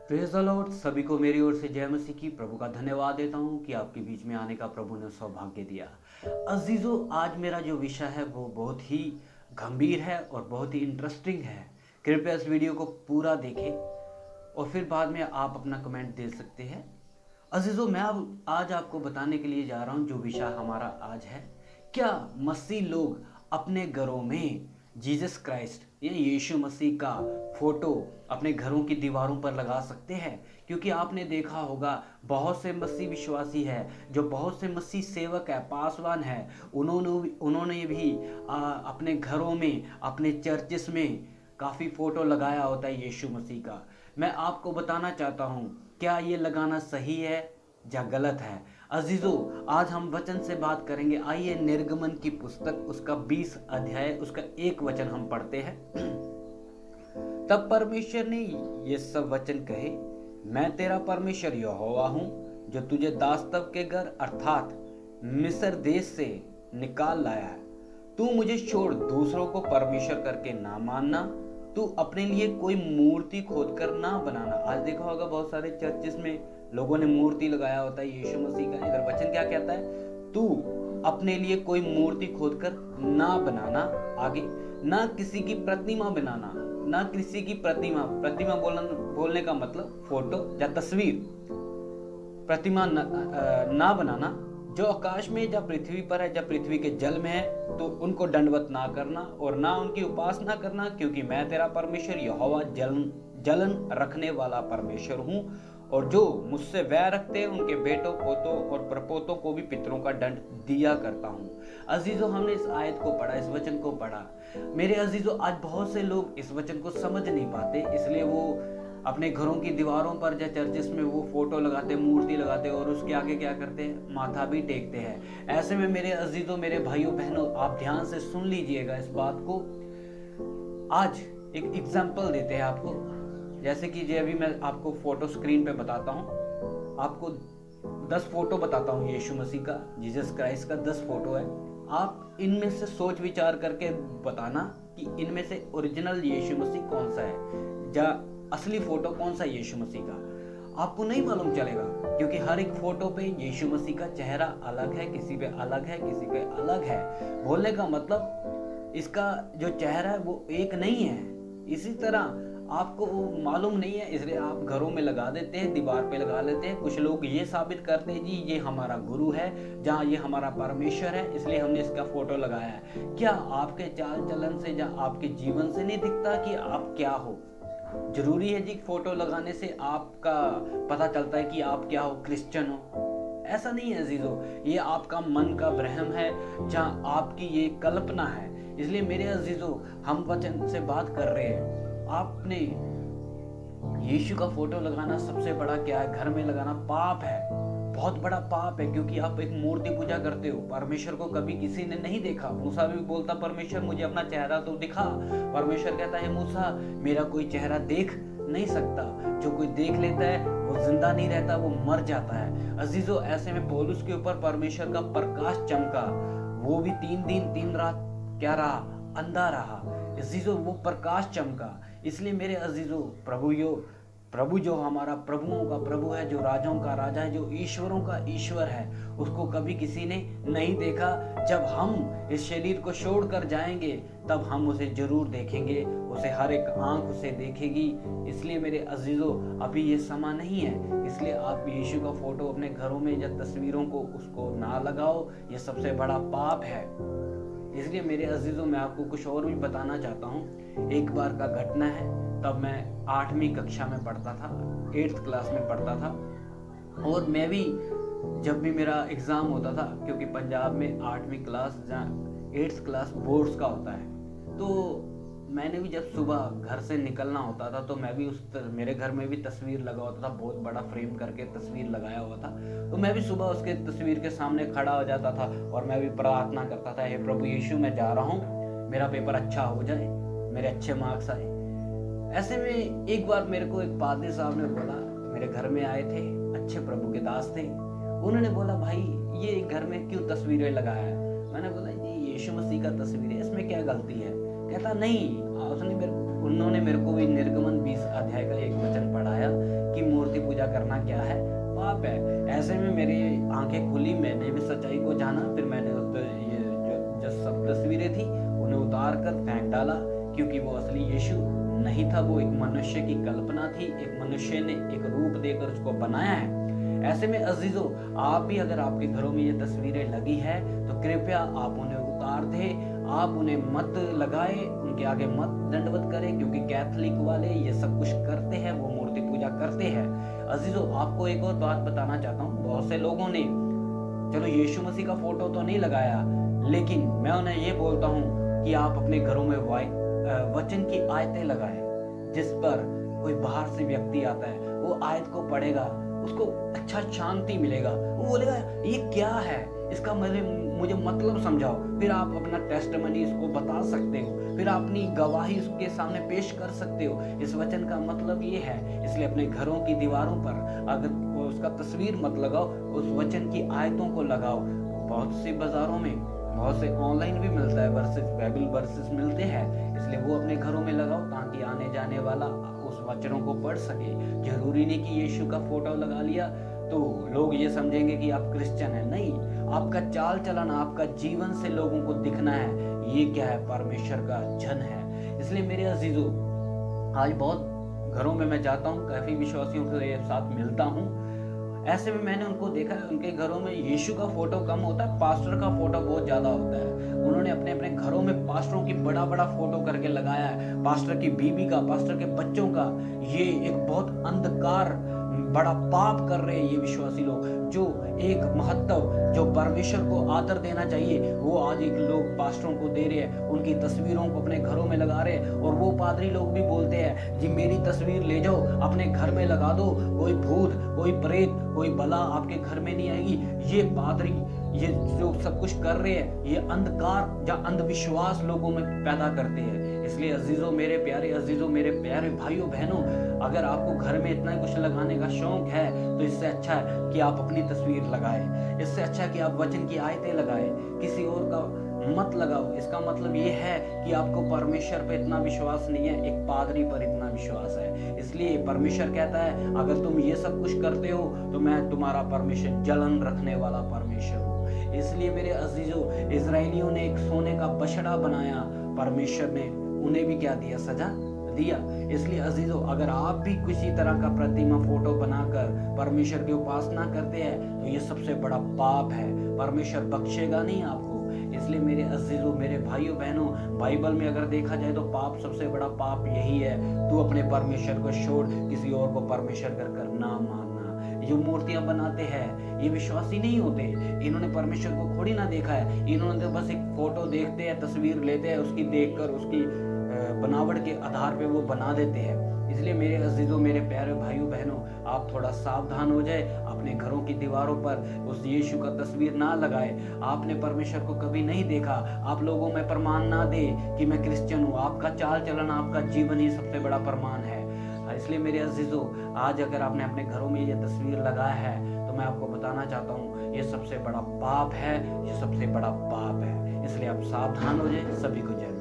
Praise the Lord. सभी को मेरी ओर से जय मसीह की। प्रभु का धन्यवाद देता हूँ कि आपके बीच में आने का प्रभु ने सौभाग्य दिया। अजीज़ों, आज मेरा जो विषय है वो बहुत ही गंभीर है और बहुत ही इंटरेस्टिंग है। कृपया इस वीडियो को पूरा देखें और फिर बाद में आप अपना कमेंट दे सकते हैं। अजीज़ों, मैं अब आज आपको बताने के लिए जा रहा हूँ जो विषय हमारा आज है, क्या मसीह लोग अपने घरों में जीसस क्राइस्ट या यीशु मसीह का फोटो अपने घरों की दीवारों पर लगा सकते हैं? क्योंकि आपने देखा होगा बहुत से मसीह विश्वासी है, जो बहुत से मसीह सेवक है, पासवान है, उन्होंने भी अपने घरों में, अपने चर्चिस में काफ़ी फ़ोटो लगाया होता है यीशु मसीह का। मैं आपको बताना चाहता हूँ, क्या ये लगाना सही है या गलत है? अजीजों, आज हम वचन से बात करेंगे। आइए निर्गमन की पुस्तक उसका 20 अध्याय उसका 1 वचन हम पढ़ते हैं। तब परमेश्वर ने ये सब वचन कहे, मैं तेरा परमेश्वर यहोवा हूँ, जो तुझे दास्तव के घर अर्थात मिस्र देश से निकाल लाया है। तू मुझे छोड़ दूसरों को परमेश्वर करके ना मानना, तू अपने लिए कोई मूर्ति खोद कर ना बनाना। आज देखा होगा बहुत सारे चर्चेस में लोगों ने मूर्ति लगाया होता है यीशु मसीह का। इधर वचन क्या कहता है? तू अपने लिए कोई मूर्ति खोद कर ना बनाना। आगे, ना किसी की प्रतिमा बनाना, ना किसी की प्रतिमा बोलने का मतलब फोटो या तस्वीर। प्रतिमा ना बनाना, जो आकाश में या पृथ्वी पर है या पृथ्वी के जल में है, तो उनको दंडवत ना करना और ना उनकी उपासना करना, क्योंकि मैं तेरा परमेश्वर यहोवा जलन रखने वाला परमेश्वर हूँ। और जो मुझसे वैर रखते हैं उनके बेटों, पोतों और प्रपोतों को भी पितरों का दंड दिया करता हूँ। अजीजों, हमने इस आयत को पढ़ा, इस वचन को पढ़ा। मेरे अजीजों, आज बहुत से लोग इस वचन को समझ नहीं पाते, इसलिए वो अपने घरों की दीवारों पर या चर्चिस में वो फोटो लगाते, मूर्ति लगाते और उसके आगे क्या करते हैं? माथा भी टेकते हैं। ऐसे में मेरे अजीजों, मेरे भाइयों बहनों, आप ध्यान से सुन लीजिएगा इस बात को। आज एक एग्जाम्पल देते हैं आपको। जैसे कि अभी मैं आपको फोटो स्क्रीन पे बताता हूँ, आपको 10 फोटो बताता हूँ यीशु मसीह का, जीसस क्राइस्ट का 10 फोटो है। आप इनमें से सोच विचार करके बताना कि इनमें से ओरिजिनल यीशु मसीह कौन सा है या असली फोटो कौन सा यीशु मसीह का। आपको नहीं मालूम चलेगा, क्योंकि हर एक फोटो पे यीशु मसीह का चेहरा अलग है, किसी पे अलग है, किसी पे अलग है। बोलने का मतलब इसका जो चेहरा है वो एक नहीं है। इसी तरह आपको मालूम नहीं है, इसलिए आप घरों में लगा देते हैं, दीवार पे लगा लेते हैं। कुछ लोग ये साबित करते हैं, जी ये हमारा गुरु है, जहाँ ये हमारा परमेश्वर है, इसलिए हमने इसका फोटो लगाया है। क्या आपके चाल चलन से या आपके जीवन से नहीं दिखता कि आप क्या हो? जरूरी है जी फोटो लगाने से आपका पता चलता है कि आप क्या हो, क्रिश्चियन हो? ऐसा नहीं है अजीजों, ये आपका मन का भ्रम है, जहाँ आपकी ये कल्पना है। इसलिए मेरे अजीजों, हम वचन से बात कर रहे हैं। आपने यीशु का फोटो लगाना सबसे बड़ा क्या है? घर में लगाना पाप है, बहुत बड़ा पाप है, क्योंकि आप एक मूर्ति पूजा करते हो। परमेश्वर को कभी किसी ने नहीं देखा। मूसा भी बोलता, परमेश्वर मुझे अपना चेहरा तो दिखा। परमेश्वर कहता है, मूसा मेरा कोई चेहरा देख नहीं सकता, जो कोई देख लेता है वो जिंदा नहीं रहता, वो मर जाता है। अजीजों, ऐसे में पौलुस के ऊपर परमेश्वर का प्रकाश चमका, वो भी 3 दिन 3 रात क्या रहा? अंधा रहा। अजीजों, वो प्रकाश चमका। इसलिए मेरे अजीजों, प्रभु जो हमारा प्रभुओं का प्रभु है, जो राजाओं का राजा है, जो ईश्वरों का ईश्वर है, उसको कभी किसी ने नहीं देखा। जब हम इस शरीर को छोड़कर जाएंगे तब हम उसे जरूर देखेंगे, उसे हर एक आंख उसे देखेगी। इसलिए मेरे अजीजों, अभी ये समय नहीं है, इसलिए आप यीशु का फोटो अपने घरों में या तस्वीरों को उसको ना लगाओ, ये सबसे बड़ा पाप है। इसलिए मेरे अजीजों, मैं आपको कुछ और भी बताना चाहता हूँ। एक बार का घटना है, तब मैं 8वीं कक्षा में पढ़ता था, 8th क्लास में पढ़ता था। और मैं भी जब भी मेरा एग्ज़ाम होता था, क्योंकि पंजाब में 8वीं क्लास या 8th क्लास बोर्ड्स का होता है, तो मैंने भी जब सुबह घर से निकलना होता था, तो मैं भी मेरे घर में भी तस्वीर लगा होता था, बहुत बड़ा फ्रेम करके तस्वीर लगाया हुआ था। तो मैं भी सुबह उसके तस्वीर के सामने खड़ा हो जाता था और मैं भी प्रार्थना करता था, हे प्रभु यीशु, मैं जा रहा हूँ, मेरा पेपर अच्छा हो जाए, मेरे अच्छे मार्क्स आए। ऐसे में एक बार मेरे को एक पादरी साहब ने बोला, मेरे घर में आए थे, अच्छे प्रभु के दास थे। उन्होंने बोला, भाई ये घर में क्यों तस्वीरें लगाया है? मैंने बोला, ये यीशु मसीह का तस्वीर है, इसमें क्या गलती है? कहता नहीं, उन्होंने मेरे को भी निर्गमन 20 अध्याय का एक वचन पढ़ाया कि पूजा करना क्या है, पाप है। ऐसे में मेरी आंखें खुली, मैंने भी सच्चाई को जाना। फिर मैंने ये जो सब तस्वीरें थी उन्हें उतार कर फेंक डाला, क्योंकि वो असली यीशु नहीं था, वो एक मनुष्य की कल्पना थी। एक मनुष्य ने एक रूप देकर उसको बनाया है। ऐसे में अजीजों, आप भी अगर आपके घरों में ये तस्वीरें लगी है तो कृपया आप उन्हें उतार दें, आप उन्हें मत लगाए, उनके आगे मत दंडवत करें, क्योंकि कैथोलिक वाले ये सब कुछ करते हैं, वो मूर्ति पूजा करते हैं। अजीजों, आपको एक और बात बताना चाहता हूँ। बहुत से लोगों ने चलो यीशु मसीह का फोटो तो नहीं लगाया, लेकिन मैं उन्हें ये बोलता हूँ कि आप अपने घरों में वचन की आयतें लगाएं, जिस पर कोई बाहर से व्यक्ति आता है, वो आयत को पढ़ेगा, उसको अच्छा शांति मिलेगा, वो बोलेगा ये क्या है, इसका मुझे मतलब समझाओ। फिर आप अपना टेस्टिमनी इसको बता सकते हो, फिर अपनी गवाही उसके सामने पेश कर सकते हो। इस वचन का मतलब ये है। इसलिए अपने घरों की दीवारों पर अगर उसका तस्वीर मत लगाओ, उस वचन की आयतों को लगाओ। बहुत सी बाजारों में, बहुत से ऑनलाइन भी मिलता है वर्सेस, बाइबल वर्सेस मिलते हैं, इसलिए वो अपने घरों में लगाओ, ताकि आने जाने वाला उस वचनों को पढ़ सके। जरूरी नहीं कि यीशु का फोटो लगा लिया तो लोग ये समझेंगे कि आप क्रिश्चियन हैं। नहीं, आपका चाल चलन, आपका जीवन से लोगों को दिखना है ये क्या है, परमेश्वर का जन है। इसलिए मेरे अजीजों, आज बहुत घरों में मैं जाता हूँ, काफी विश्वासियों के साथ मिलता हूँ। ऐसे में मैंने उनको देखा है, उनके घरों में यीशु का फोटो कम होता है, पास्टर का फोटो बहुत ज्यादा होता है। उन्होंने अपने अपने घरों में पास्टरों की बड़ा बड़ा फोटो करके लगाया है, पास्टर की बीवी का, पास्टर के बच्चों का। ये एक बहुत अंधकार, बड़ा पाप कर रहे हैं ये विश्वासी लोग। जो एक महत्व, जो परमेश्वर को आदर देना चाहिए, वो आज एक लोग पास्टरों को दे रहे हैं, उनकी तस्वीरों को अपने घरों में लगा रहे हैं। और वो पादरी लोग भी बोलते हैं जी मेरी तस्वीर ले जाओ, अपने घर में लगा दो, कोई भूत, कोई प्रेत, कोई बला आपके घर में नहीं आएगी। ये पादरी, ये जो सब कुछ कर रहे हैं, ये अंधकार या अंधविश्वास लोगों में पैदा करते हैं। इसलिए अजीजों, मेरे प्यारे अजीजों, मेरे प्यारे भाइयों बहनों, अगर आपको घर में इतना कुछ लगाने का शौक है तो इससे अच्छा है कि आप अपनी तस्वीर लगाएं। इससे अच्छा है कि आप वचन की आयतें लगाएं, किसी और का मत लगाओ। इसका मतलब ये है कि आपको परमेश्वर पे इतना विश्वास नहीं है, एक पादरी पर इतना विश्वास है। इसलिए परमेश्वर कहता है अगर तुम ये सब कुछ करते हो तो मैं तुम्हारा परमेश्वर, जलन रखने वाला परमेश्वर हूँ। इसलिए मेरे अजीजों, इजराइलियों ने एक सोने का बछड़ा बनाया, परमेश्वर ने उन्हें भी क्या दिया, सजा दिया। इसलिए अजीजों, अगर आप भी किसी तरह का प्रतिमा फोटो बनाकर परमेश्वर की उपासना करते हैं तो ये सबसे बड़ा पाप है, परमेश्वर बख्शेगा नहीं आपको। इसलिए मेरे अजीजों, मेरे भाइयों बहनों, बाइबल में अगर देखा जाए तो पाप, सबसे बड़ा पाप यही है, तू अपने परमेश्वर को छोड़ किसी और को परमेश्वर कर ना मानना। जो मूर्तियां बनाते हैं ये विश्वासी नहीं होते, इन्होंने परमेश्वर को थोड़ी ना देखा है, इन्होंने तो बस एक फोटो देखते हैं, तस्वीर लेते हैं, उसकी देखकर उसकी बनावट के आधार पे वो बना देते हैं। इसलिए मेरे अजीजों, मेरे प्यारे भाइयों बहनों, आप थोड़ा सावधान हो जाए, अपने घरों की दीवारों पर उस यीशु का तस्वीर ना लगाए। आपने परमेश्वर को कभी नहीं देखा, आप लोगों में प्रमाण ना दे कि मैं क्रिश्चियन हूँ। आपका चाल चलन, आपका जीवन ही सबसे बड़ा प्रमाण है। इसलिए मेरे अजीजों, आज अगर आपने अपने घरों में ये तस्वीर लगाया है तो मैं आपको बताना चाहता हूँ ये सबसे बड़ा पाप है, ये सबसे बड़ा पाप है। इसलिए आप सावधान हो जाए। सभी को जय।